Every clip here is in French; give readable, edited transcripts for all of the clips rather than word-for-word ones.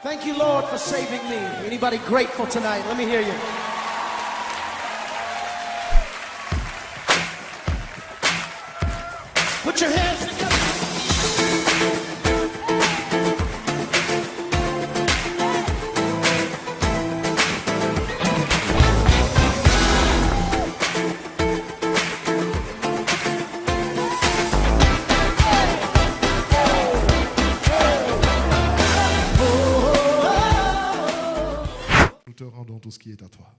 Thank you, Lord, for saving me. Anybody grateful tonight? Let me hear you. Put your hands together. Nous te rendons tout ce qui est à toi.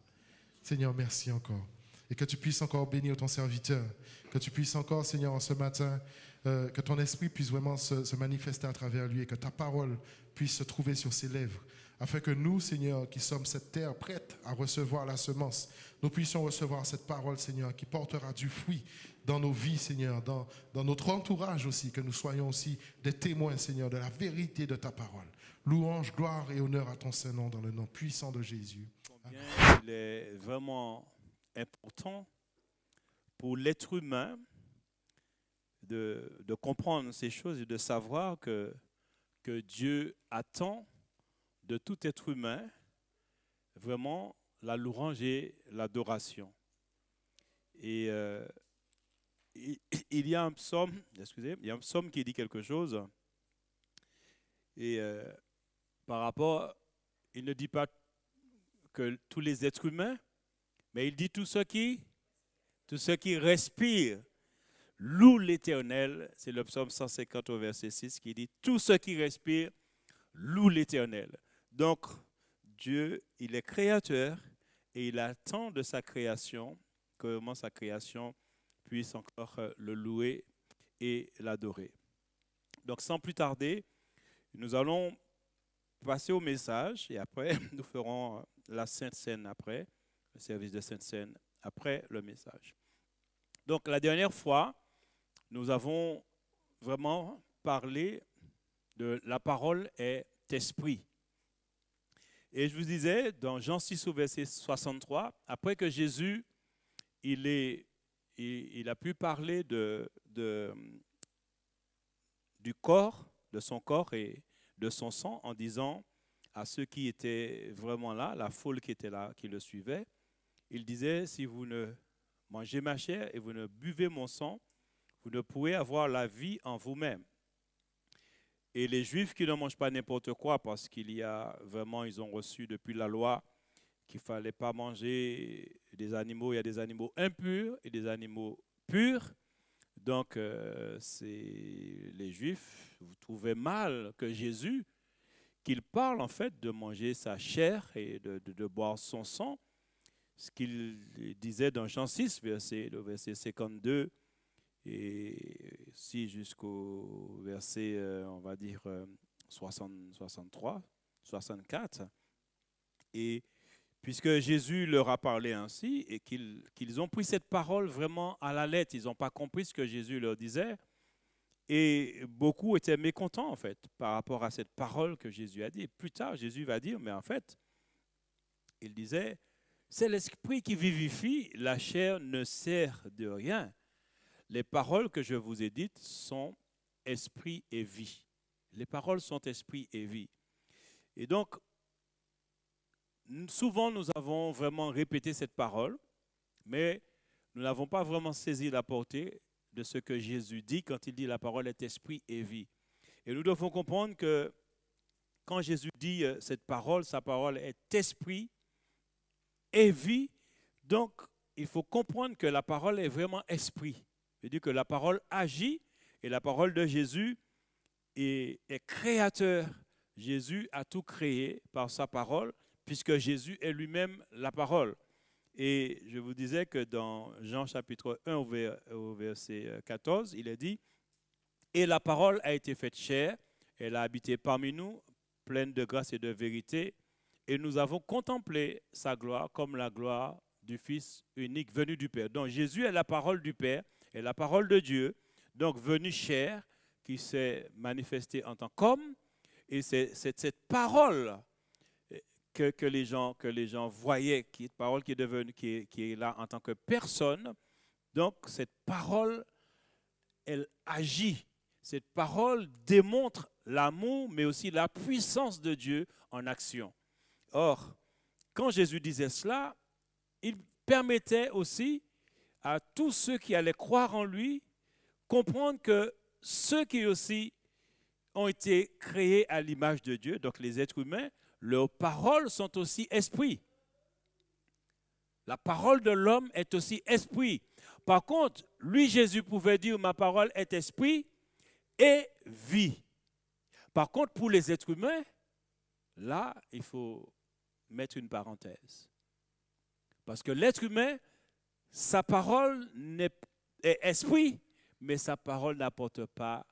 Seigneur, merci encore. Et que tu puisses encore bénir ton serviteur. Que tu puisses encore, Seigneur, en ce matin, que ton esprit puisse vraiment se manifester à travers lui et que ta parole puisse se trouver sur ses lèvres. Afin que nous, Seigneur, qui sommes cette terre prête à recevoir la semence, nous puissions recevoir cette parole, Seigneur, qui portera du fruit dans nos vies, Seigneur, dans notre entourage aussi, que nous soyons aussi des témoins, Seigneur, de la vérité de ta parole. Louange, gloire et honneur à ton Saint-Nom dans le nom puissant de Jésus. Bien, il est vraiment important pour l'être humain de comprendre ces choses et de savoir que Dieu attend de tout être humain vraiment la louange et l'adoration. Et il y a un psaume, il y a un psaume qui dit quelque chose. Et par rapport, il ne dit pas que tous les êtres humains, mais il dit tous ceux qui respirent louent l'Éternel. C'est le psaume 150 au verset 6 qui dit tous ceux qui respirent louent l'Éternel. Donc, Dieu, il est créateur et il attend de sa création que vraiment sa création puisse encore le louer et l'adorer. Donc, sans plus tarder, nous allons passer au message et après, nous ferons la Sainte Seine après, le service de Sainte Seine après le message. Donc, la dernière fois, nous avons vraiment parlé de la parole est esprit. Et je vous disais, dans Jean 6 au verset 63, après que Jésus, il a pu parler du corps, de son corps et de son sang, en disant à ceux qui étaient vraiment là, la foule qui était là, qui le suivait, il disait, si vous ne mangez ma chair et vous ne buvez mon sang, vous ne pourrez avoir la vie en vous-même. Et les Juifs qui ne mangent pas n'importe quoi, parce qu'il y a vraiment, ils ont reçu depuis la loi qu'il ne fallait pas manger des animaux. Il y a des animaux impurs et des animaux purs. Donc, les Juifs, vous trouvez mal que Jésus, qu'il parle en fait de manger sa chair et de boire son sang. Ce qu'il disait dans Jean 6, le verset 52, et si jusqu'au verset, on va dire, 63, 64. Et puisque Jésus leur a parlé ainsi et qu'ils ont pris cette parole vraiment à la lettre, ils n'ont pas compris ce que Jésus leur disait. Et beaucoup étaient mécontents, en fait, par rapport à cette parole que Jésus a dit. Et plus tard, Jésus va dire, mais en fait, il disait, c'est l'esprit qui vivifie, la chair ne sert de rien. Les paroles que je vous ai dites sont esprit et vie. Les paroles sont esprit et vie. Et donc, souvent, nous avons vraiment répété cette parole, mais nous n'avons pas vraiment saisi la portée de ce que Jésus dit quand il dit la parole est esprit et vie. Et nous devons comprendre que quand Jésus dit cette parole, sa parole est esprit et vie. Donc, il faut comprendre que la parole est vraiment esprit. C'est-à-dire que la parole agit et la parole de Jésus est créateur. Jésus a tout créé par sa parole, puisque Jésus est lui-même la parole. Et je vous disais que dans Jean chapitre 1 au verset 14, il est dit « Et la parole a été faite chair, elle a habité parmi nous, pleine de grâce et de vérité, et nous avons contemplé sa gloire comme la gloire du Fils unique venu du Père. » Donc Jésus est la parole du Père, est la parole de Dieu, donc venu chair, qui s'est manifestée en tant qu'homme, et c'est cette parole que les gens voyaient, qui est parole qui est devenue, qui est là en tant que personne. Donc cette parole, elle agit. Cette parole démontre l'amour, mais aussi la puissance de Dieu en action. Or, quand Jésus disait cela, il permettait aussi à tous ceux qui allaient croire en lui comprendre que ceux qui aussi ont été créés à l'image de Dieu, donc les êtres humains, leurs paroles sont aussi esprit. La parole de l'homme est aussi esprit. Par contre, lui, Jésus, pouvait dire, ma parole est esprit et vie. Par contre, pour les êtres humains, là, il faut mettre une parenthèse. Parce que l'être humain, sa parole est esprit, mais sa parole n'apporte pas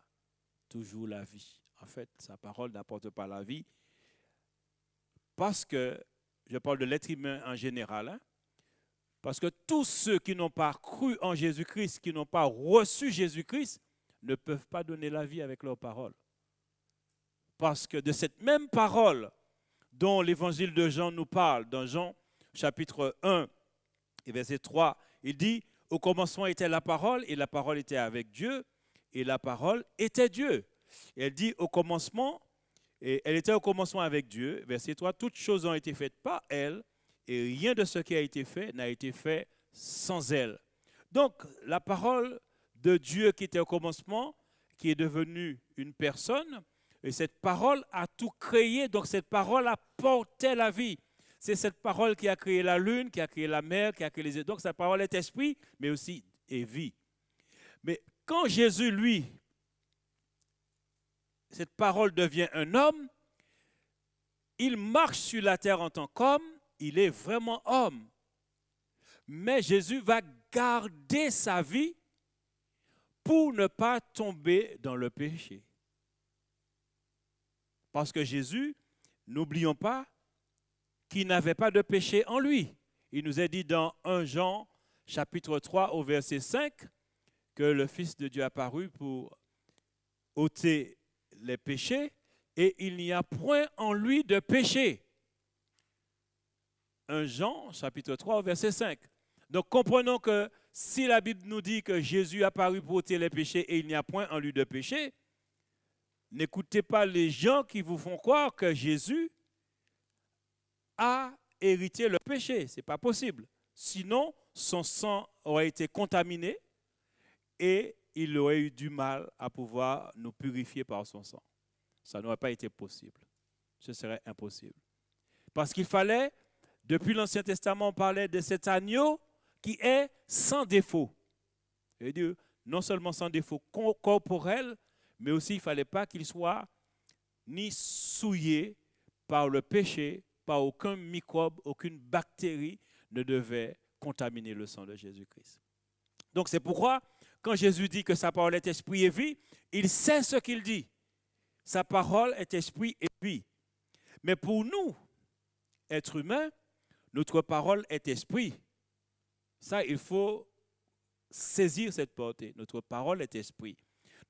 toujours la vie. En fait, sa parole n'apporte pas la vie parce que, je parle de l'être humain en général, hein, parce que tous ceux qui n'ont pas cru en Jésus-Christ, qui n'ont pas reçu Jésus-Christ, ne peuvent pas donner la vie avec leur parole. Parce que de cette même parole dont l'évangile de Jean nous parle, dans Jean chapitre 1 et verset 3, il dit, au commencement était la parole, et la parole était avec Dieu, et la parole était Dieu. Et elle dit au commencement, et elle était au commencement avec Dieu, verset 3, toutes choses ont été faites par elle, et rien de ce qui a été fait n'a été fait sans elle. Donc, la parole de Dieu qui était au commencement, qui est devenue une personne, et cette parole a tout créé, donc cette parole apportait la vie. C'est cette parole qui a créé la lune, qui a créé la mer, qui a créé les... Donc, cette parole est esprit, mais aussi est vie. Mais quand Jésus, lui, cette parole devient un homme, il marche sur la terre en tant qu'homme, il est vraiment homme. Mais Jésus va garder sa vie pour ne pas tomber dans le péché. Parce que Jésus, n'oublions pas, qu'il n'avait pas de péché en lui. Il nous est dit dans 1 Jean chapitre 3 au verset 5 que le Fils de Dieu est apparu pour ôter les péchés et il n'y a point en lui de péché. 1 Jean chapitre 3 au verset 5. Donc comprenons que si la Bible nous dit que Jésus est apparu pour ôter les péchés et il n'y a point en lui de péché, n'écoutez pas les gens qui vous font croire que Jésus a hérité le péché. Ce n'est pas possible. Sinon, son sang aurait été contaminé et il aurait eu du mal à pouvoir nous purifier par son sang. Ça n'aurait pas été possible. Ce serait impossible. Parce qu'il fallait, depuis l'Ancien Testament, on parlait de cet agneau qui est sans défaut. C'est-à-dire, non seulement sans défaut corporel, mais aussi il ne fallait pas qu'il soit ni souillé par le péché, par aucun microbe, aucune bactérie ne devait contaminer le sang de Jésus-Christ. Donc c'est pourquoi, quand Jésus dit que sa parole est esprit et vie, il sait ce qu'il dit. Sa parole est esprit et vie. Mais pour nous, êtres humains, notre parole est esprit. Ça, il faut saisir cette portée. Notre parole est esprit.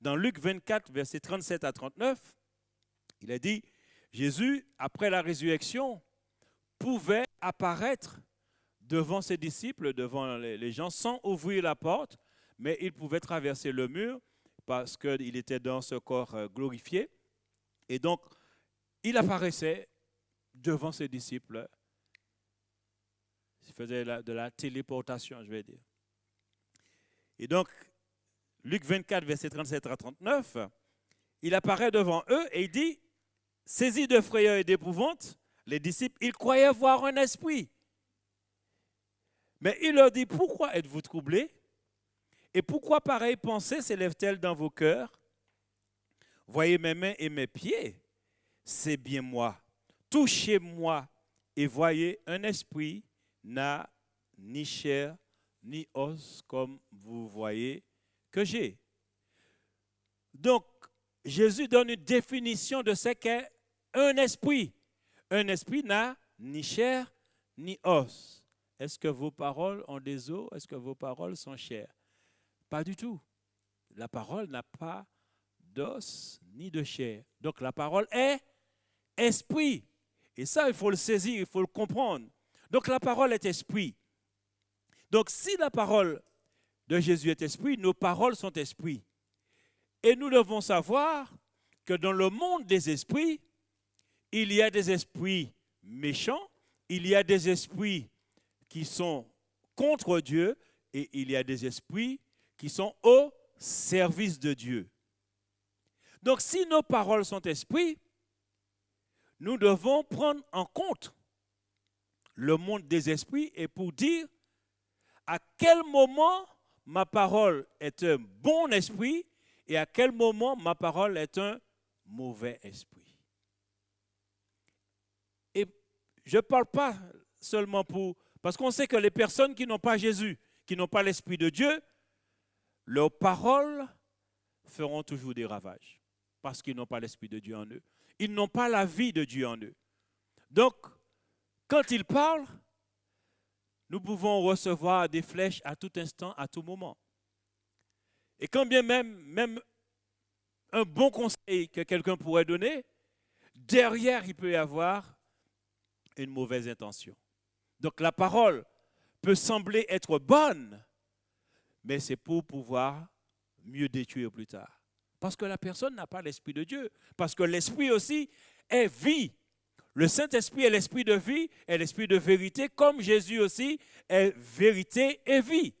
Dans Luc 24, versets 37 à 39, il a dit, Jésus, après la résurrection, pouvait apparaître devant ses disciples, devant les gens, sans ouvrir la porte, mais il pouvait traverser le mur parce qu'il était dans ce corps glorifié. Et donc, il apparaissait devant ses disciples. Il faisait de la téléportation, je vais dire. Et donc, Luc 24, versets 37 à 39, il apparaît devant eux et il dit, saisis de frayeur et d'épouvante, les disciples, ils croyaient voir un esprit. Mais il leur dit, pourquoi êtes-vous troublés? Et pourquoi pareille pensée s'élève-t-elle dans vos cœurs? Voyez mes mains et mes pieds, c'est bien moi. Touchez-moi et voyez, un esprit n'a ni chair ni os comme vous voyez que j'ai. Donc, Jésus donne une définition de ce qu'est un esprit. Un esprit n'a ni chair ni os. Est-ce que vos paroles ont des os? Est-ce que vos paroles sont chairs? Pas du tout. La parole n'a pas d'os ni de chair. Donc la parole est esprit. Et ça, il faut le saisir, il faut le comprendre. Donc la parole est esprit. Donc si la parole de Jésus est esprit, nos paroles sont esprit. Et nous devons savoir que dans le monde des esprits, il y a des esprits méchants, il y a des esprits qui sont contre Dieu et il y a des esprits qui sont au service de Dieu. Donc, si nos paroles sont esprits, nous devons prendre en compte le monde des esprits et pour dire à quel moment ma parole est un bon esprit et à quel moment ma parole est un mauvais esprit. Et je ne parle pas seulement parce qu'on sait que les personnes qui n'ont pas Jésus, qui n'ont pas l'Esprit de Dieu, leurs paroles feront toujours des ravages parce qu'ils n'ont pas l'Esprit de Dieu en eux. Ils n'ont pas la vie de Dieu en eux. Donc, quand ils parlent, nous pouvons recevoir des flèches à tout instant, à tout moment. Et quand bien même un bon conseil que quelqu'un pourrait donner, derrière, il peut y avoir une mauvaise intention. Donc la parole peut sembler être bonne, mais c'est pour pouvoir mieux détruire plus tard. Parce que la personne n'a pas l'Esprit de Dieu. Parce que l'Esprit aussi est vie. Le Saint-Esprit est l'Esprit de vie, est l'Esprit de vérité, comme Jésus aussi est vérité et vie.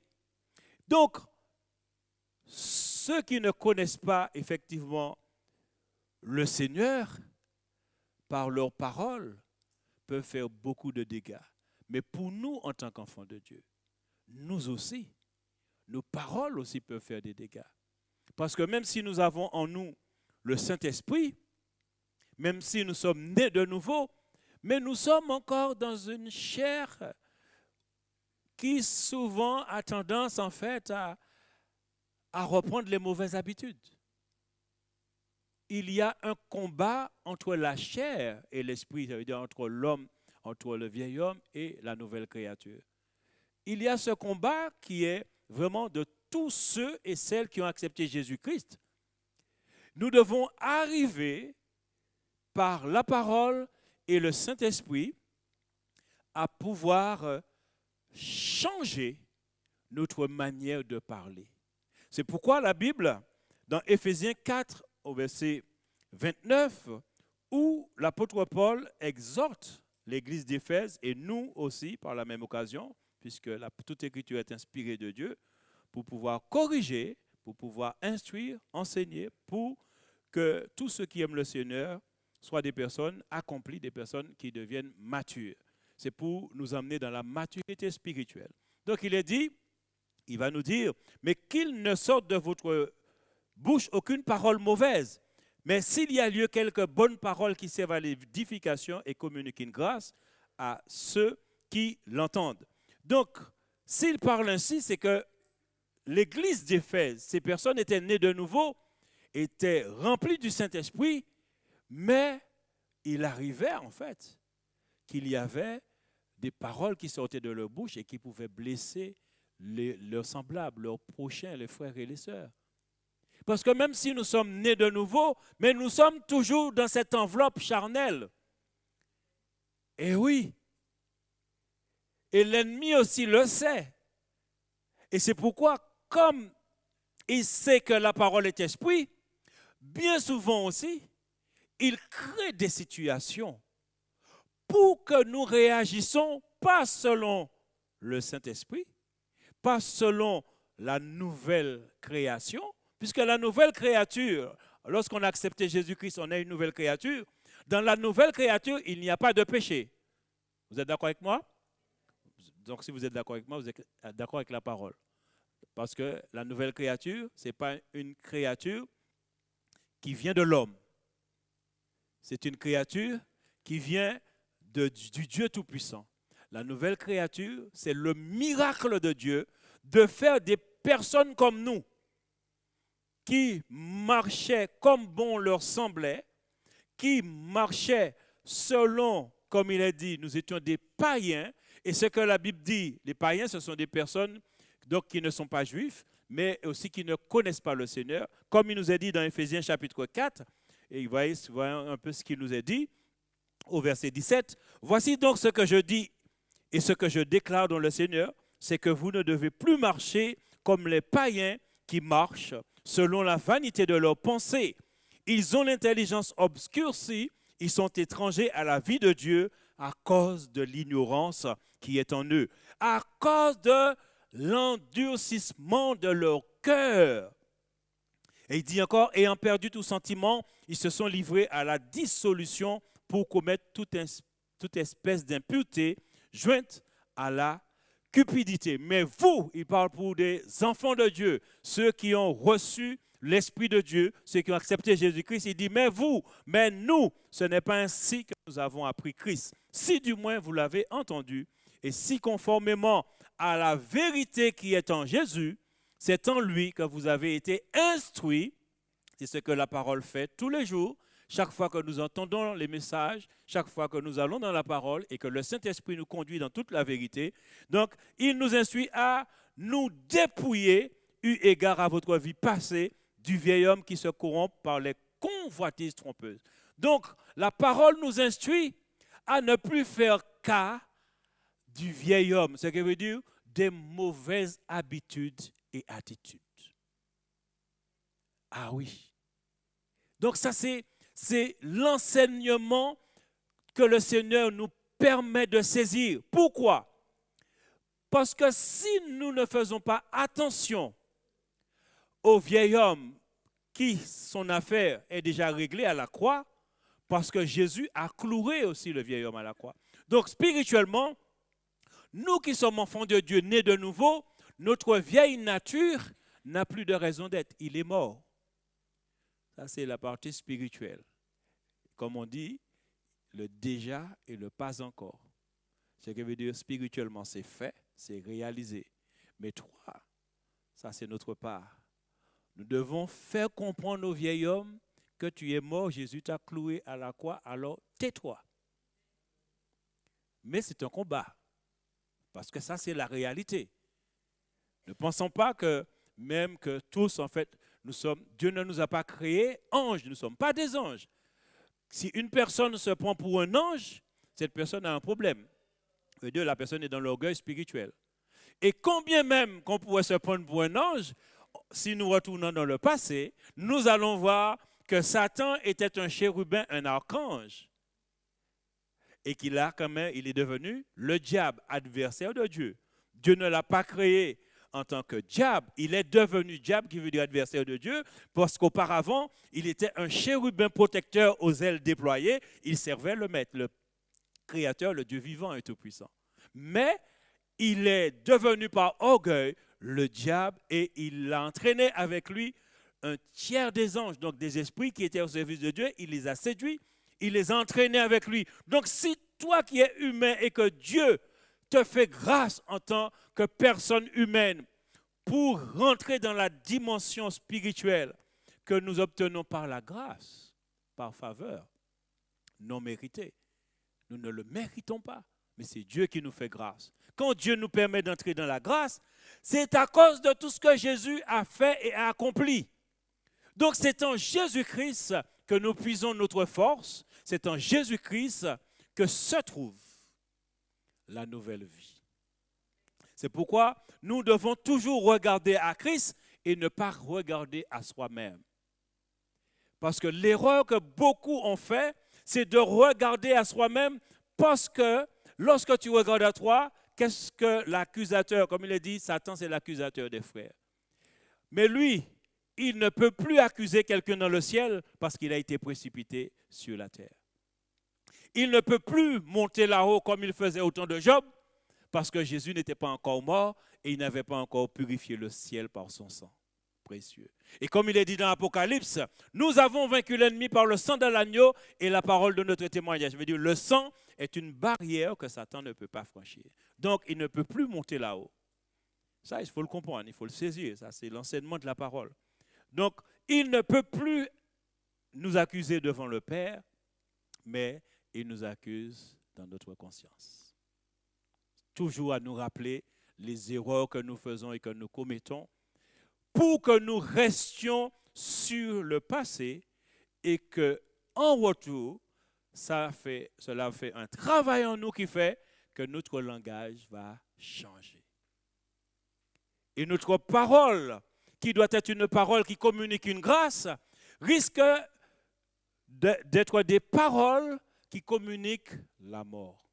Donc, ceux qui ne connaissent pas effectivement le Seigneur, par leurs paroles, peuvent faire beaucoup de dégâts. Mais pour nous, en tant qu'enfants de Dieu, nous aussi, nos paroles aussi peuvent faire des dégâts. Parce que même si nous avons en nous le Saint-Esprit, même si nous sommes nés de nouveau, mais nous sommes encore dans une chair qui souvent a tendance en fait à reprendre les mauvaises habitudes. Il y a un combat entre la chair et l'esprit, ça veut dire entre l'homme, entre le vieil homme et la nouvelle créature. Il y a ce combat qui est vraiment de tous ceux et celles qui ont accepté Jésus-Christ. Nous devons arriver par la parole et le Saint-Esprit à pouvoir changer notre manière de parler. C'est pourquoi la Bible, dans Éphésiens 4, au verset 29, où l'apôtre Paul exhorte l'église d'Éphèse et nous aussi par la même occasion, puisque toute écriture est inspirée de Dieu, pour pouvoir corriger, pour pouvoir instruire, enseigner, pour que tous ceux qui aiment le Seigneur soient des personnes accomplies, des personnes qui deviennent matures. C'est pour nous amener dans la maturité spirituelle. Donc il est dit, il va nous dire, mais qu'il ne sorte de votre bouche aucune parole mauvaise, mais s'il y a lieu quelques bonnes paroles qui servent à l'édification et communiquent une grâce à ceux qui l'entendent. Donc, s'il parle ainsi, c'est que l'église d'Éphèse, ces personnes étaient nées de nouveau, étaient remplies du Saint-Esprit, mais il arrivait en fait qu'il y avait des paroles qui sortaient de leur bouche et qui pouvaient blesser leurs semblables, leurs prochains, les frères et les sœurs. Parce que même si nous sommes nés de nouveau, mais nous sommes toujours dans cette enveloppe charnelle. Et oui. Et l'ennemi aussi le sait. Et c'est pourquoi, comme il sait que la parole est esprit, bien souvent aussi, il crée des situations pour que nous réagissions pas selon le Saint-Esprit, pas selon la nouvelle création, puisque la nouvelle créature, lorsqu'on a accepté Jésus-Christ, on est une nouvelle créature. Dans la nouvelle créature, il n'y a pas de péché. Vous êtes d'accord avec moi? Donc, si vous êtes d'accord avec moi, vous êtes d'accord avec la parole. Parce que la nouvelle créature, ce n'est pas une créature qui vient de l'homme. C'est une créature qui vient du Dieu Tout-Puissant. La nouvelle créature, c'est le miracle de Dieu de faire des personnes comme nous, qui marchaient comme bon leur semblait, qui marchaient selon, comme il est dit, nous étions des païens. Et ce que la Bible dit, les païens, ce sont des personnes donc, qui ne sont pas juifs, mais aussi qui ne connaissent pas le Seigneur. Comme il nous est dit dans Éphésiens chapitre 4, et vous voyez un peu ce qu'il nous est dit, au verset 17, « Voici donc ce que je dis et ce que je déclare dans le Seigneur, c'est que vous ne devez plus marcher comme les païens qui marchent selon la vanité de leurs pensées. Ils ont l'intelligence obscurcie, ils sont étrangers à la vie de Dieu à cause de l'ignorance qui est en eux, à cause de l'endurcissement de leur cœur. Et il dit encore, ayant perdu tout sentiment, ils se sont livrés à la dissolution pour commettre toute espèce d'impureté jointe à la cupidité. Mais vous, il parle pour des enfants de Dieu, ceux qui ont reçu l'Esprit de Dieu, ceux qui ont accepté Jésus-Christ, il dit, mais vous, mais nous, ce n'est pas ainsi que nous avons appris Christ. Si du moins vous l'avez entendu, et si conformément à la vérité qui est en Jésus, c'est en lui que vous avez été instruits. C'est ce que la parole fait tous les jours, chaque fois que nous entendons les messages, chaque fois que nous allons dans la parole et que le Saint-Esprit nous conduit dans toute la vérité. Donc, il nous instruit à nous dépouiller, eu égard à votre vie passée, du vieil homme qui se corrompt par les convoitises trompeuses. Donc, la parole nous instruit à ne plus faire cas du vieil homme, ce qui veut dire des mauvaises habitudes et attitudes. Ah oui. Donc ça, c'est l'enseignement que le Seigneur nous permet de saisir. Pourquoi? Parce que si nous ne faisons pas attention au vieil homme qui, son affaire est déjà réglée à la croix, parce que Jésus a cloué aussi le vieil homme à la croix. Donc spirituellement, nous qui sommes enfants de Dieu, nés de nouveau, notre vieille nature n'a plus de raison d'être. Il est mort. Ça, c'est la partie spirituelle. Comme on dit, le déjà et le pas encore. Ce qui veut dire spirituellement, c'est fait, c'est réalisé. Mais toi, ça, c'est notre part. Nous devons faire comprendre au vieil homme que tu es mort, Jésus t'a cloué à la croix, alors tais-toi. Mais c'est un combat. Parce que ça, c'est la réalité. Ne pensons pas que même que tous, en fait, Dieu ne nous a pas créés anges, nous ne sommes pas des anges. Si une personne se prend pour un ange, cette personne a un problème. La personne est dans l'orgueil spirituel. Et combien même qu'on pourrait se prendre pour un ange, si nous retournons dans le passé, nous allons voir que Satan était un chérubin, un archange. Et qu'il a quand même, il est devenu le diable, adversaire de Dieu. Dieu ne l'a pas créé en tant que diable. Il est devenu diable, qui veut dire adversaire de Dieu, parce qu'auparavant, il était un chérubin protecteur aux ailes déployées. Il servait le maître, le créateur, le Dieu vivant et tout-puissant. Mais il est devenu par orgueil le diable et il a entraîné avec lui un tiers des anges, donc des esprits qui étaient au service de Dieu. Il les a séduits. Il les a entraînés avec lui. Donc si toi qui es humain et que Dieu te fait grâce en tant que personne humaine pour rentrer dans la dimension spirituelle que nous obtenons par la grâce, par faveur, non méritée. Nous ne le méritons pas, mais c'est Dieu qui nous fait grâce. Quand Dieu nous permet d'entrer dans la grâce, c'est à cause de tout ce que Jésus a fait et a accompli. Donc c'est en Jésus-Christ que nous puisons notre force, c'est en Jésus-Christ que se trouve la nouvelle vie. C'est pourquoi nous devons toujours regarder à Christ et ne pas regarder à soi-même. Parce que l'erreur que beaucoup ont fait, c'est de regarder à soi-même parce que lorsque tu regardes à toi, qu'est-ce que l'accusateur, comme il est dit, Satan c'est l'accusateur des frères. Mais lui, il ne peut plus accuser quelqu'un dans le ciel parce qu'il a été précipité sur la terre. Il ne peut plus monter là-haut comme il faisait au temps de Job parce que Jésus n'était pas encore mort et il n'avait pas encore purifié le ciel par son sang précieux. Et comme il est dit dans l'Apocalypse, nous avons vaincu l'ennemi par le sang de l'agneau et la parole de notre témoignage. Je veux dire, le sang est une barrière que Satan ne peut pas franchir. Donc, il ne peut plus monter là-haut. Ça, il faut le comprendre, il faut le saisir. Ça, c'est l'enseignement de la parole. Donc, il ne peut plus nous accuser devant le Père, mais il nous accuse dans notre conscience. Toujours à nous rappeler les erreurs que nous faisons et que nous commettons pour que nous restions sur le passé et que, en retour, cela fait un travail en nous qui fait que notre langage va changer. Et notre parole, qui doit être une parole qui communique une grâce, risque d'être des paroles qui communiquent la mort.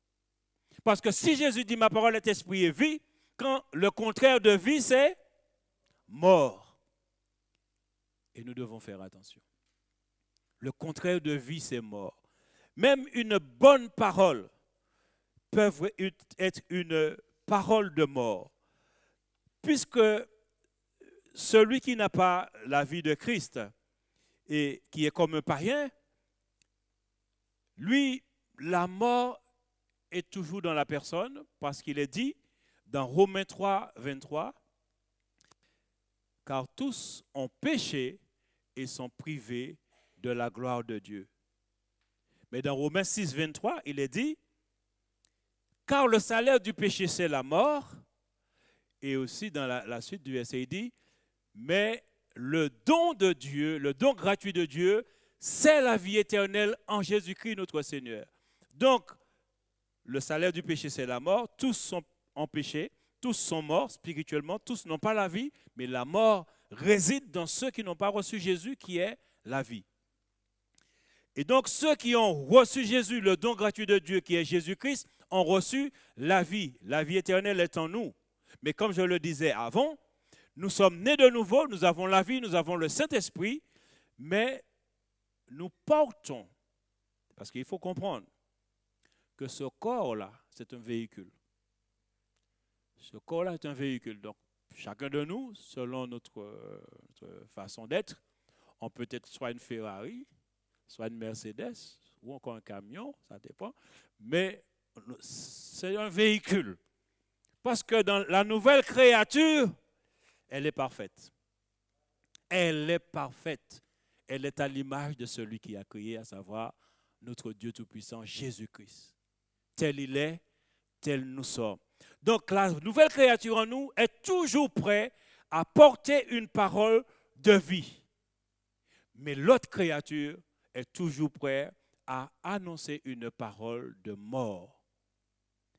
Parce que si Jésus dit ma parole est esprit et vie, quand le contraire de vie c'est mort. Et nous devons faire attention. Le contraire de vie c'est mort. Même une bonne parole peut être une parole de mort. Puisque celui qui n'a pas la vie de Christ et qui est comme un païen, lui, la mort est toujours dans la personne parce qu'il est dit dans Romains 3, 23, car tous ont péché et sont privés de la gloire de Dieu. Mais dans Romains 6, 23, il est dit, car le salaire du péché c'est la mort. Et aussi dans la suite du verset, il dit, mais le don de Dieu, le don gratuit de Dieu, c'est la vie éternelle en Jésus-Christ notre Seigneur. Donc, le salaire du péché, c'est la mort. Tous sont en péché, tous sont morts spirituellement, tous n'ont pas la vie, mais la mort réside dans ceux qui n'ont pas reçu Jésus, qui est la vie. Et donc, ceux qui ont reçu Jésus, le don gratuit de Dieu, qui est Jésus-Christ, ont reçu la vie. La vie éternelle est en nous. Mais comme je le disais avant, nous sommes nés de nouveau, nous avons la vie, nous avons le Saint-Esprit, mais nous portons, parce qu'il faut comprendre que ce corps-là, c'est un véhicule. Ce corps-là est un véhicule. Donc, chacun de nous, selon notre façon d'être, on peut être soit une Ferrari, soit une Mercedes, ou encore un camion, ça dépend, mais c'est un véhicule. Parce que dans la nouvelle créature, elle est parfaite. Elle est parfaite. Elle est à l'image de celui qui a créé, à savoir notre Dieu Tout-Puissant, Jésus-Christ. Tel il est, tel nous sommes. Donc la nouvelle créature en nous est toujours prête à porter une parole de vie. Mais l'autre créature est toujours prête à annoncer une parole de mort.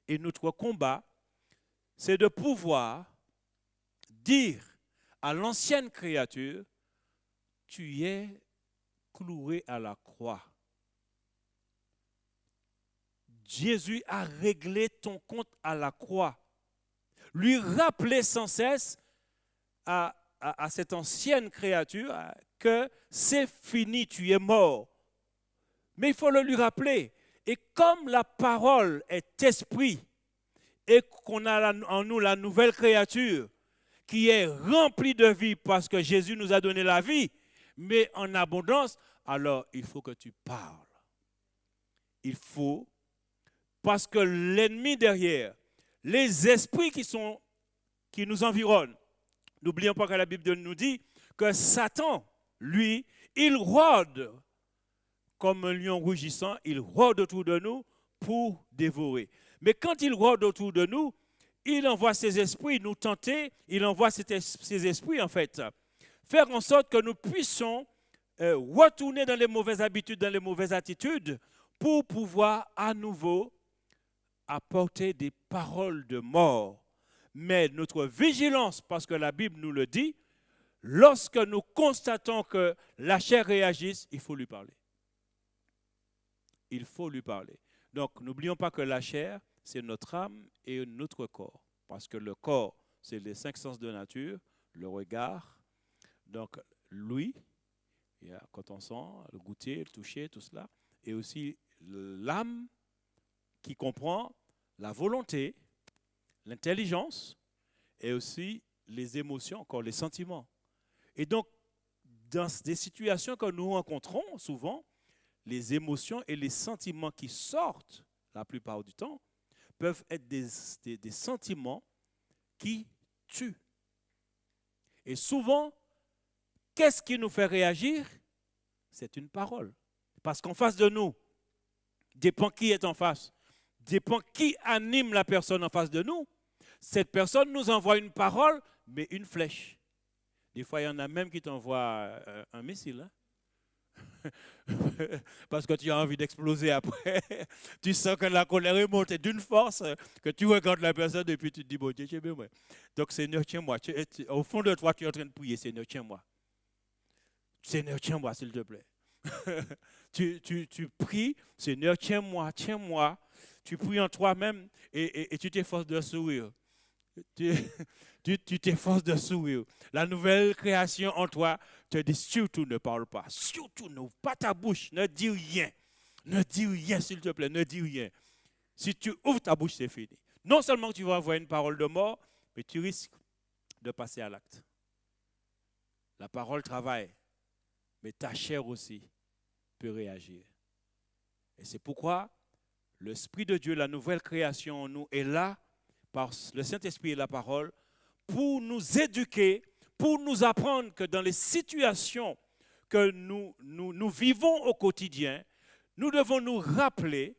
Et notre combat, c'est de pouvoir dire à l'ancienne créature, tu es cloué à la croix. Jésus a réglé ton compte à la croix. Lui rappeler sans cesse à cette ancienne créature que c'est fini, tu es mort. Mais il faut le lui rappeler. Et comme la parole est esprit et qu'on a en nous la nouvelle créature qui est remplie de vie parce que Jésus nous a donné la vie, mais en abondance, alors il faut que tu parles. Il faut, parce que l'ennemi derrière, les esprits qui nous environnent, n'oublions pas que la Bible nous dit que Satan, lui, il rôde comme un lion rugissant, il rôde autour de nous pour dévorer. Mais quand il rôde autour de nous, il envoie ses esprits nous tenter, il envoie ses esprits en fait, faire en sorte que nous puissions retourner dans les mauvaises habitudes, dans les mauvaises attitudes, pour pouvoir à nouveau apporter des paroles de mort. Mais notre vigilance, parce que la Bible nous le dit, lorsque nous constatons que la chair réagisse, il faut lui parler. Il faut lui parler. Donc, n'oublions pas que la chair, c'est notre âme et notre corps. Parce que le corps, c'est les 5 sens de nature, le regard, donc l'ouïe, quand on sent, le goûter, le toucher, tout cela, et aussi l'âme qui comprend la volonté, l'intelligence et aussi les émotions, encore les sentiments. Et donc, dans des situations que nous rencontrons souvent, les émotions et les sentiments qui sortent la plupart du temps peuvent être des sentiments qui tuent. Et souvent, qu'est-ce qui nous fait réagir? C'est une parole. Parce qu'en face de nous, dépend qui est en face, dépend qui anime la personne en face de nous. Cette personne nous envoie une parole, mais une flèche. Des fois, il y en a même qui t'envoient un missile. Hein? Parce que tu as envie d'exploser après. Tu sens que la colère est montée d'une force que tu regardes la personne et puis tu te dis, bon Dieu, tiens moi. Donc Seigneur, tiens-moi. Au fond de toi, tu es en train de prier, Seigneur, tiens-moi. Seigneur, tiens-moi, s'il te plaît. tu pries, Seigneur, tiens-moi, tiens-moi. Tu pries en toi-même et tu t'efforces de sourire. Tu tu t'efforces de sourire. La nouvelle création en toi te dit surtout ne parle pas. Surtout n'ouvre pas ta bouche. Ne dis rien. Ne dis rien, s'il te plaît. Ne dis rien. Si tu ouvres ta bouche, c'est fini. Non seulement tu vas avoir une parole de mort, mais tu risques de passer à l'acte. La parole travaille, mais ta chair aussi peut réagir. Et c'est pourquoi l'Esprit de Dieu, la nouvelle création en nous, est là par le Saint-Esprit et la parole pour nous éduquer, pour nous apprendre que dans les situations que nous vivons au quotidien, nous devons nous rappeler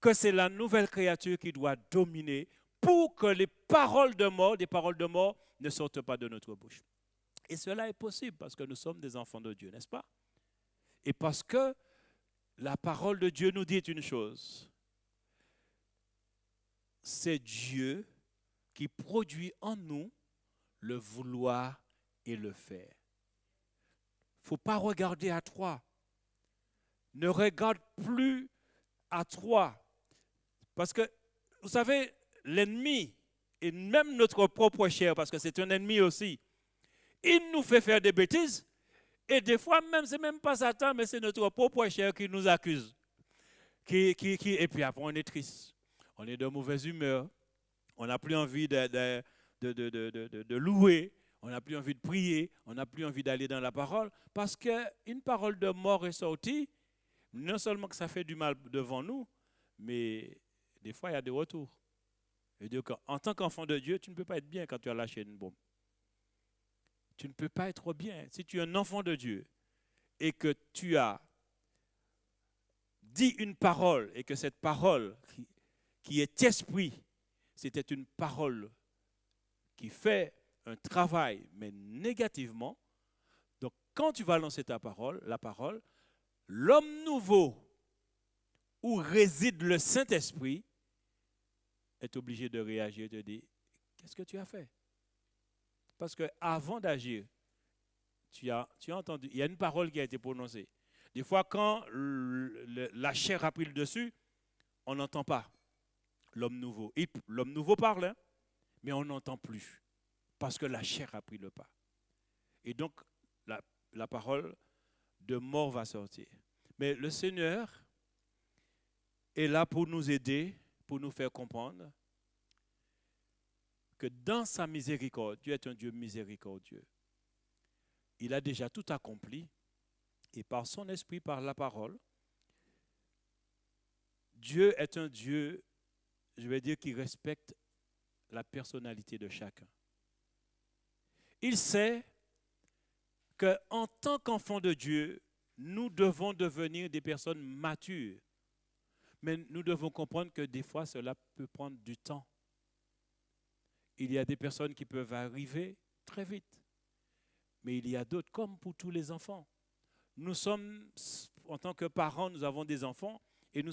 que c'est la nouvelle créature qui doit dominer pour que les paroles de mort, des paroles de mort, ne sortent pas de notre bouche. Et cela est possible parce que nous sommes des enfants de Dieu, n'est-ce pas? Et parce que la parole de Dieu nous dit une chose. C'est Dieu qui produit en nous le vouloir et le faire. Il ne faut pas regarder à toi. Ne regarde plus à toi. Parce que, vous savez, l'ennemi, et même notre propre chair, parce que c'est un ennemi aussi, il nous fait faire des bêtises. Et des fois, même, ce n'est même pas Satan, mais c'est notre propre chair qui nous accuse. Et puis après, on est triste. On est de mauvaise humeur. On n'a plus envie de louer. On n'a plus envie de prier. On n'a plus envie d'aller dans la parole. Parce qu'une parole de mort est sortie. Non seulement que ça fait du mal devant nous, mais des fois, il y a des retours. Et donc, en tant qu'enfant de Dieu, tu ne peux pas être bien quand tu as lâché une bombe. Tu ne peux pas être bien. Si tu es un enfant de Dieu et que tu as dit une parole et que cette parole qui est esprit, c'était une parole qui fait un travail, mais négativement, donc quand tu vas lancer ta parole, la parole, l'homme nouveau où réside le Saint-Esprit est obligé de réagir et de dire, qu'est-ce que tu as fait? Parce qu'avant d'agir, tu as entendu, il y a une parole qui a été prononcée. Des fois, quand la chair a pris le dessus, on n'entend pas l'homme nouveau. L'homme nouveau parle, hein, mais on n'entend plus parce que la chair a pris le pas. Et donc, la parole de mort va sortir. Mais le Seigneur est là pour nous aider, pour nous faire comprendre que dans sa miséricorde, Dieu est un Dieu miséricordieux. Il a déjà tout accompli et par son esprit, par la parole, Dieu est un Dieu, je vais dire, qui respecte la personnalité de chacun. Il sait qu'en tant qu'enfants de Dieu, nous devons devenir des personnes matures. Mais nous devons comprendre que des fois, cela peut prendre du temps. Il y a des personnes qui peuvent arriver très vite. Mais il y a d'autres, comme pour tous les enfants. Nous sommes, en tant que parents, nous avons des enfants et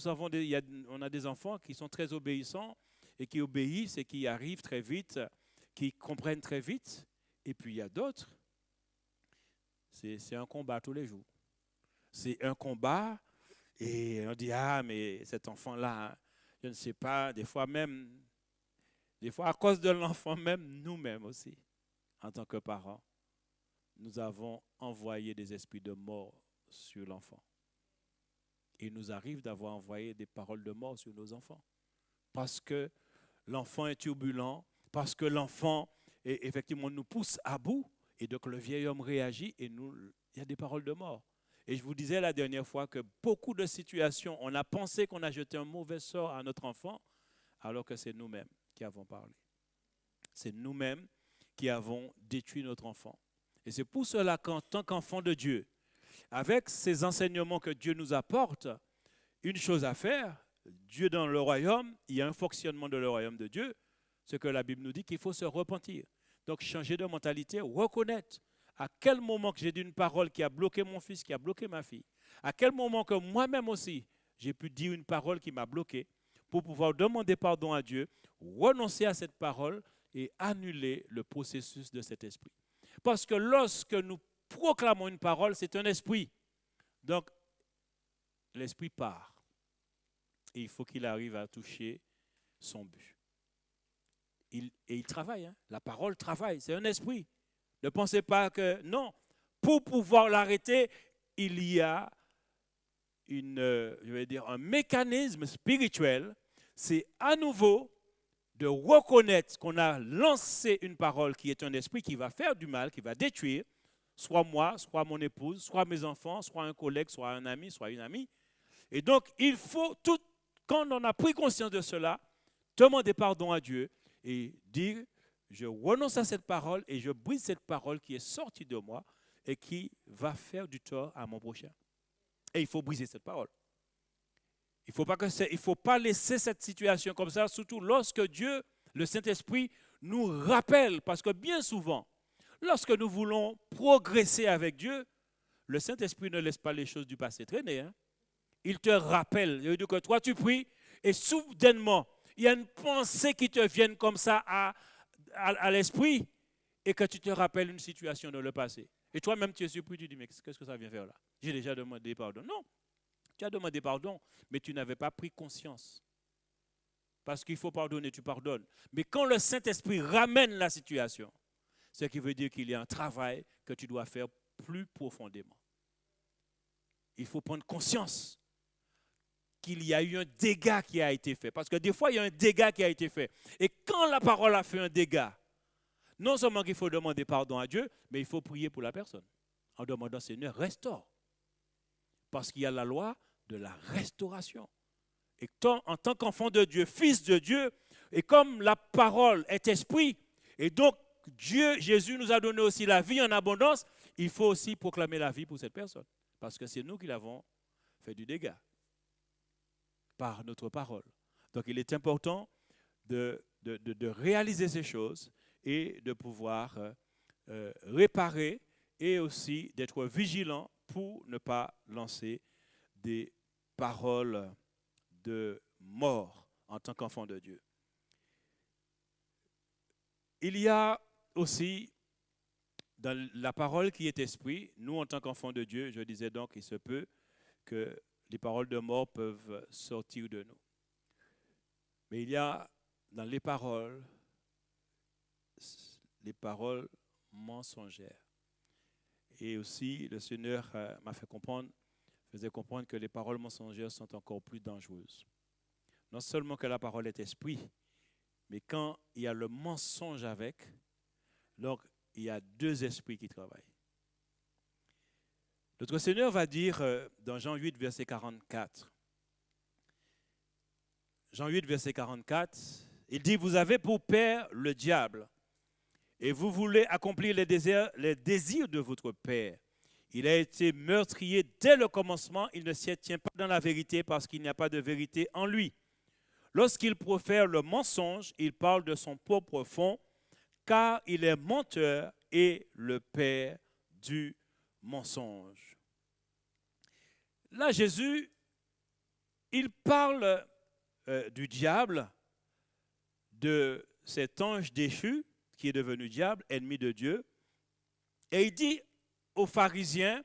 on a des enfants qui sont très obéissants et qui obéissent et qui arrivent très vite, qui comprennent très vite. Et puis il y a d'autres, c'est un combat tous les jours. C'est un combat et on dit, ah mais cet enfant-là, je ne sais pas, des fois à cause de l'enfant même, nous-mêmes aussi, en tant que parents, nous avons envoyé des esprits de mort sur l'enfant. Il nous arrive d'avoir envoyé des paroles de mort sur nos enfants. Parce que l'enfant est turbulent, parce que l'enfant, effectivement, nous pousse à bout, et donc le vieil homme réagit, et il y a des paroles de mort. Et je vous disais la dernière fois que beaucoup de situations, on a pensé qu'on a jeté un mauvais sort à notre enfant, alors que c'est nous-mêmes qui avons parlé. C'est nous-mêmes qui avons détruit notre enfant. Et c'est pour cela qu'en tant qu'enfant de Dieu, avec ces enseignements que Dieu nous apporte, une chose à faire, Dieu dans le royaume, il y a un fonctionnement de le royaume de Dieu, ce que la Bible nous dit qu'il faut se repentir. Donc changer de mentalité, reconnaître à quel moment que j'ai dit une parole qui a bloqué mon fils, qui a bloqué ma fille, à quel moment que moi-même aussi, j'ai pu dire une parole qui m'a bloqué, pour pouvoir demander pardon à Dieu, renoncer à cette parole et annuler le processus de cet esprit. Parce que lorsque nous proclamons une parole, c'est un esprit. Donc, l'esprit part. Et il faut qu'il arrive à toucher son but. Il travaille. Hein. La parole travaille. C'est un esprit. Ne pensez pas que... Non. Pour pouvoir l'arrêter, il y a un mécanisme spirituel. C'est à nouveau de reconnaître qu'on a lancé une parole qui est un esprit qui va faire du mal, qui va détruire, soit moi, soit mon épouse, soit mes enfants, soit un collègue, soit un ami, soit une amie. Et donc, il faut, quand on a pris conscience de cela, demander pardon à Dieu et dire, je renonce à cette parole et je brise cette parole qui est sortie de moi et qui va faire du tort à mon prochain. Et il faut briser cette parole. Il ne faut pas laisser cette situation comme ça, surtout lorsque Dieu, le Saint-Esprit, nous rappelle. Parce que bien souvent, lorsque nous voulons progresser avec Dieu, le Saint-Esprit ne laisse pas les choses du passé traîner. Hein. Il te rappelle. Il dit que toi, tu pries et soudainement, il y a une pensée qui te vient comme ça à l'esprit et que tu te rappelles une situation dans le passé. Et toi-même, tu es surpris, tu dis, mais qu'est-ce que ça vient faire là? J'ai déjà demandé pardon. Non. Tu as demandé pardon, mais tu n'avais pas pris conscience. Parce qu'il faut pardonner, tu pardonnes. Mais quand le Saint-Esprit ramène la situation, ce qui veut dire qu'il y a un travail que tu dois faire plus profondément. Il faut prendre conscience qu'il y a eu un dégât qui a été fait. Parce que des fois, il y a un dégât qui a été fait. Et quand la parole a fait un dégât, non seulement qu'il faut demander pardon à Dieu, mais il faut prier pour la personne. En demandant, Seigneur, restaure. Parce qu'il y a la loi de la restauration. Et en tant qu'enfant de Dieu, fils de Dieu, et comme la parole est esprit, et donc Dieu, Jésus nous a donné aussi la vie en abondance, il faut aussi proclamer la vie pour cette personne. Parce que c'est nous qui l'avons fait du dégât par notre parole. Donc il est important de réaliser ces choses et de pouvoir réparer et aussi d'être vigilant pour ne pas lancer des paroles de mort en tant qu'enfant de Dieu. Il y a aussi dans la parole qui est esprit, nous en tant qu'enfants de Dieu, je disais donc, il se peut que les paroles de mort peuvent sortir de nous. Mais il y a dans les paroles mensongères. Et aussi, le Seigneur m'a fait faisait comprendre que les paroles mensongères sont encore plus dangereuses. Non seulement que la parole est esprit, mais quand il y a le mensonge avec, donc il y a deux esprits qui travaillent. Notre Seigneur va dire dans Jean 8, verset 44. Jean 8, verset 44, il dit, vous avez pour père le diable, et vous voulez accomplir les désirs de votre père. Il a été meurtrier dès le commencement, il ne s'y tient pas dans la vérité parce qu'il n'y a pas de vérité en lui. Lorsqu'il profère le mensonge, il parle de son propre fond, car il est menteur et le père du mensonge. Là, Jésus, il parle du diable, de cet ange déchu qui est devenu diable, ennemi de Dieu, et il dit aux pharisiens,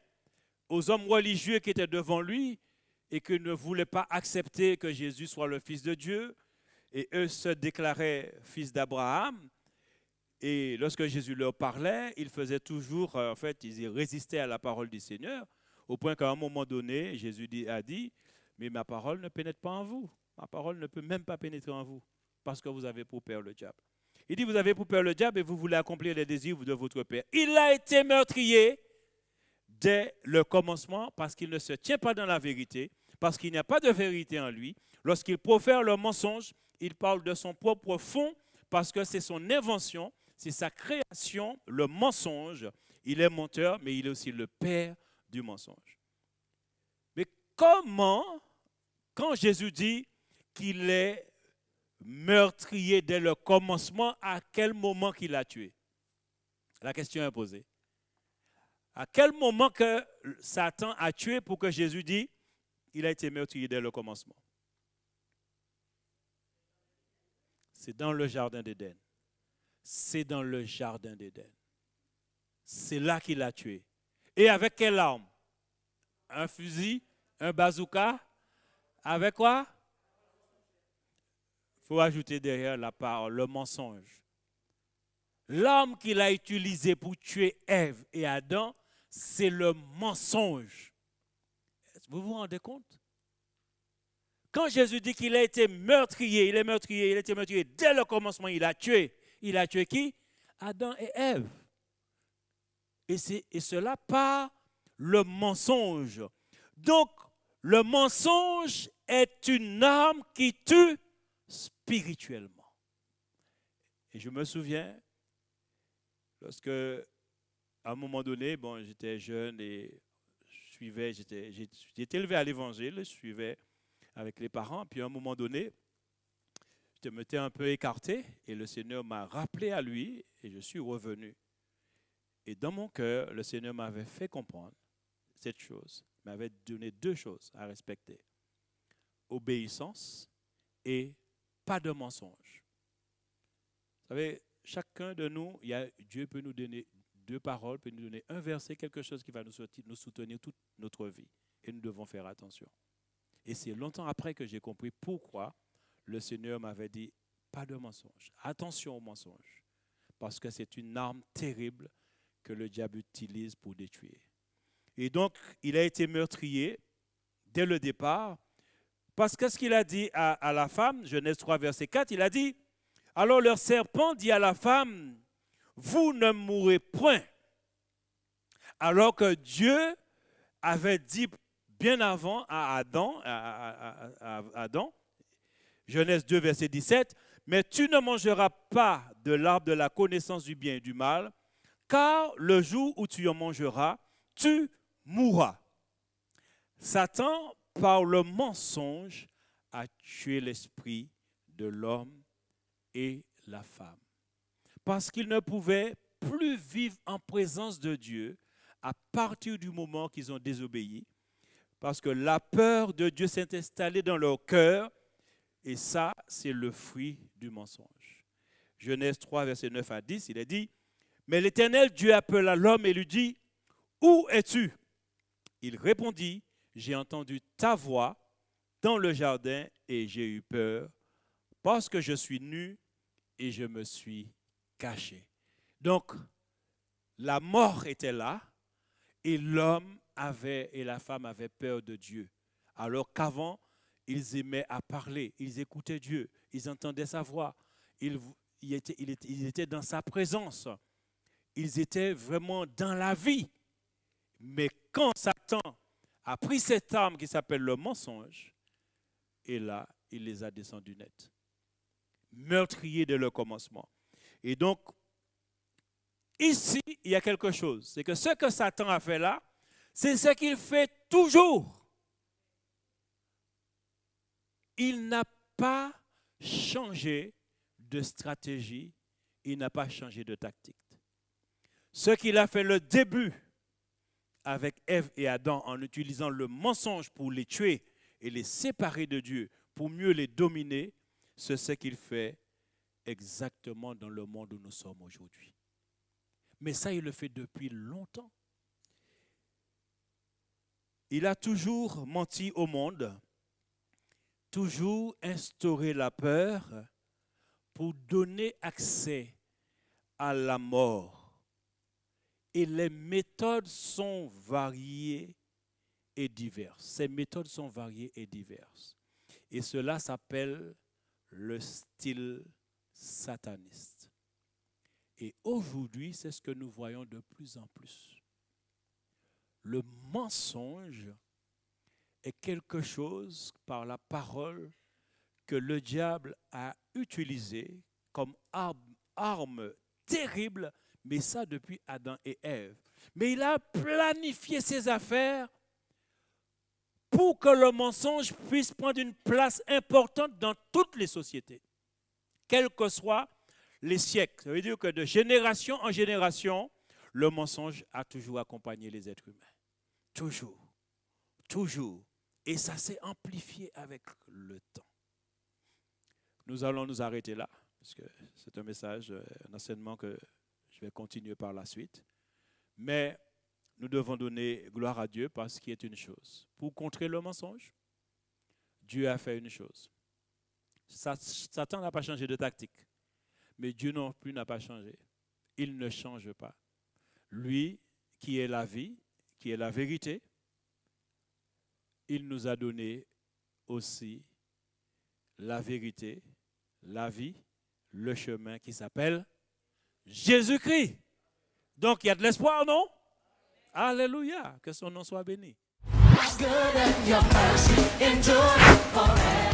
aux hommes religieux qui étaient devant lui et qui ne voulaient pas accepter que Jésus soit le Fils de Dieu, et eux se déclaraient fils d'Abraham. Et lorsque Jésus leur parlait, ils faisaient toujours, ils résistaient à la parole du Seigneur, au point qu'à un moment donné, Jésus a dit, mais ma parole ne pénètre pas en vous. Ma parole ne peut même pas pénétrer en vous, parce que vous avez pour père le diable. Il dit, vous avez pour père le diable et vous voulez accomplir les désirs de votre père. Il a été meurtrier dès le commencement parce qu'il ne se tient pas dans la vérité, parce qu'il n'y a pas de vérité en lui. Lorsqu'il profère le mensonge, il parle de son propre fond parce que c'est son invention, c'est sa création, le mensonge. Il est menteur, mais il est aussi le père du mensonge. Mais comment, quand Jésus dit qu'il est meurtrier dès le commencement, à quel moment qu'il a tué? La question est posée. À quel moment que Satan a tué pour que Jésus dise qu'il a été meurtrier dès le commencement? C'est dans le jardin d'Éden. C'est dans le jardin d'Éden. C'est là qu'il a tué. Et avec quelle arme? un fusil, un bazooka, avec quoi? Il faut ajouter derrière la parole, le mensonge. L'arme qu'il a utilisée pour tuer Ève et Adam, c'est le mensonge. Vous vous rendez compte? Quand Jésus dit qu'il a été meurtrier, il a été meurtrier dès le commencement, il a tué. Il a tué qui? Adam et Ève. Et cela par le mensonge. Donc, le mensonge est une arme qui tue spirituellement. Et je me souviens, lorsque, à un moment donné, bon, j'étais jeune et j'étais élevé à l'évangile, je suivais avec les parents, puis à un moment donné, je m'étais un peu écarté et le Seigneur m'a rappelé à lui et je suis revenu. Et dans mon cœur, le Seigneur m'avait fait comprendre cette chose, m'avait donné deux choses à respecter. Obéissance et pas de mensonge. Vous savez, chacun de nous, Dieu peut nous donner deux paroles, peut nous donner un verset, quelque chose qui va nous soutenir toute notre vie. Et nous devons faire attention. Et c'est longtemps après que j'ai compris pourquoi le Seigneur m'avait dit, pas de mensonge. Attention aux mensonges. Parce que c'est une arme terrible que le diable utilise pour détruire. Et donc, il a été meurtrier dès le départ. Parce que ce qu'il a dit à la femme, Genèse 3, verset 4, il a dit, alors le serpent dit à la femme, vous ne mourrez point. Alors que Dieu avait dit bien avant à Adam, Genèse 2, verset 17, mais tu ne mangeras pas de l'arbre de la connaissance du bien et du mal, car le jour où tu en mangeras, tu mourras. Satan, par le mensonge, a tué l'esprit de l'homme et la femme. Parce qu'ils ne pouvaient plus vivre en présence de Dieu à partir du moment qu'ils ont désobéi. Parce que la peur de Dieu s'est installée dans leur cœur. Et ça, c'est le fruit du mensonge. Genèse 3, verset 9 à 10, il est dit, mais l'Éternel Dieu appela l'homme et lui dit, où es-tu? Il répondit, j'ai entendu ta voix dans le jardin et j'ai eu peur parce que je suis nu et je me suis caché. Donc, la mort était là et l'homme et la femme avaient peur de Dieu. Alors qu'avant, ils aimaient à parler, ils écoutaient Dieu, ils entendaient sa voix, ils étaient dans sa présence, ils étaient vraiment dans la vie. Mais quand Satan a pris cette arme qui s'appelle le mensonge, et là, il les a descendus net. Meurtriers dès le commencement. Et donc, ici, il y a quelque chose. C'est que ce que Satan a fait là, c'est ce qu'il fait toujours. Il n'a pas changé de stratégie, il n'a pas changé de tactique. Ce qu'il a fait le début avec Ève et Adam en utilisant le mensonge pour les tuer et les séparer de Dieu, pour mieux les dominer, c'est ce qu'il fait exactement dans le monde où nous sommes aujourd'hui. Mais ça, il le fait depuis longtemps. Il a toujours menti au monde, toujours instauré la peur pour donner accès à la mort. Et les méthodes sont variées et diverses. Ces méthodes sont variées et diverses. Et cela s'appelle le style sataniste. Et aujourd'hui, c'est ce que nous voyons de plus en plus. Le mensonge est quelque chose par la parole que le diable a utilisé comme arme terrible, mais ça depuis Adam et Ève. Mais il a planifié ses affaires pour que le mensonge puisse prendre une place importante dans toutes les sociétés, quels que soient les siècles. Ça veut dire que de génération en génération, le mensonge a toujours accompagné les êtres humains. Toujours. Toujours. Et ça s'est amplifié avec le temps. Nous allons nous arrêter là, parce que c'est un message, un enseignement que je vais continuer par la suite. Mais nous devons donner gloire à Dieu parce qu'il est une chose. Pour contrer le mensonge, Dieu a fait une chose. Satan n'a pas changé de tactique, mais Dieu non plus n'a pas changé. Il ne change pas. Lui, qui est la vie, qui est la vérité, il nous a donné aussi la vérité, la vie, le chemin qui s'appelle Jésus-Christ. Donc, il y a de l'espoir, non? Alléluia, que son nom soit béni. Good and your mercy endure forever.